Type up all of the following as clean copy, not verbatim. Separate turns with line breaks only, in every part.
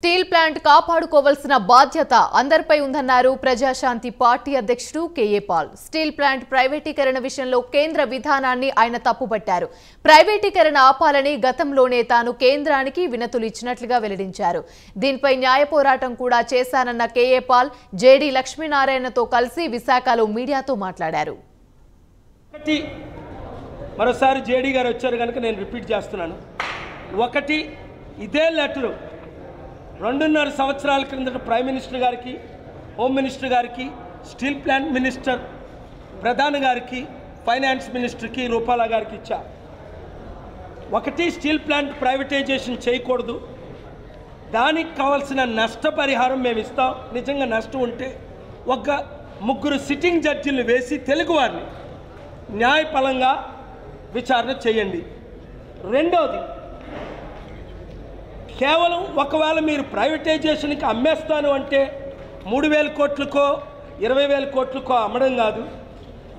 Steel plant కాపాడుకోవాల్సిన బాధ్యత అందరిపై ఉందన్నారు ప్రజాశాంతి పార్టీ అధ్యక్షుడు కేఏ పాల్. స్టీల్ ప్లాంట్ ప్రైవేటీకరణ విషయంలో కేంద్ర విధానాన్ని ఆయన తప్పుపట్టారు. ప్రైవేటీకరణ ఆపాలని గతంలోనే తాను కేంద్రానికి వినతులు ఇచ్చినట్లుగా వెల్లడించారు. దీనిపై న్యాయ పోరాటం కూడా చేశానన్న కేఏ పాల్ జేడీ లక్ష్మీనారాయణతో కలిసి విశాఖలో మీడియాతో మాట్లాడారు.
మరోసారి జేడీ గారు వచ్చారు కనుక నేను రిపీట్ చేస్తున్నాను. ఒకటి, ఇదే లెటర్ 2.5 సంవత్సరాల క్రిందట ప్రైమ్ మినిస్టర్ గారికి, హోమ్ మినిస్టర్ గారికి, స్టీల్ ప్లాంట్ మినిస్టర్ ప్రధాని గారికి, ఫైనాన్స్ మినిస్టర్కి, రూపాలా గారికి ఇచ్చా. ఒకటి, స్టీల్ ప్లాంట్ ప్రైవేటైజేషన్ చేయకూడదు, దానికి కావాల్సిన నష్టపరిహారం మేము ఇస్తాం, నిజంగా నష్టం ఉంటే ఒక 3 సిట్టింగ్ జడ్జిలు వేసి తెలుగువారిని న్యాయపరంగా విచారణ చేయండి. రెండవది, కేవలం ఒకవేళ మీరు ప్రైవేటైజేషన్కి అమ్మేస్తాను అంటే 3,000 కోట్లకో 20,000 కోట్లకో అమ్మడం కాదు,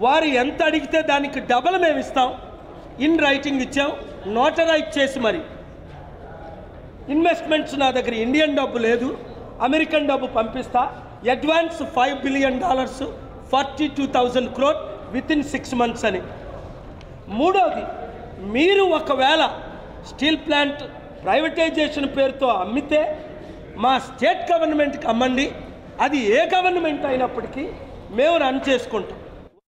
వారు ఎంత అడిగితే దానికి డబల్ మేము ఇస్తాం, ఇన్ రైటింగ్ ఇచ్చాం, నోటరైజ్ చేసి మరి ఇన్వెస్ట్మెంట్స్ నా దగ్గర ఇండియన్ డబ్బు లేదు, అమెరికన్ డబ్బు పంపిస్తా, advance $5 billion 42,000 crore within 6 months అని. మూడవది, మీరు ఒకవేళ స్టీల్ ప్లాంట్ ప్రైవేటైజేషన్ పేరుతో అమ్మితే మా స్టేట్ గవర్నమెంట్కి అమ్మండి, అది ఏ గవర్నమెంట్ అయినప్పటికీ మేము రన్ చేసుకుంటాం.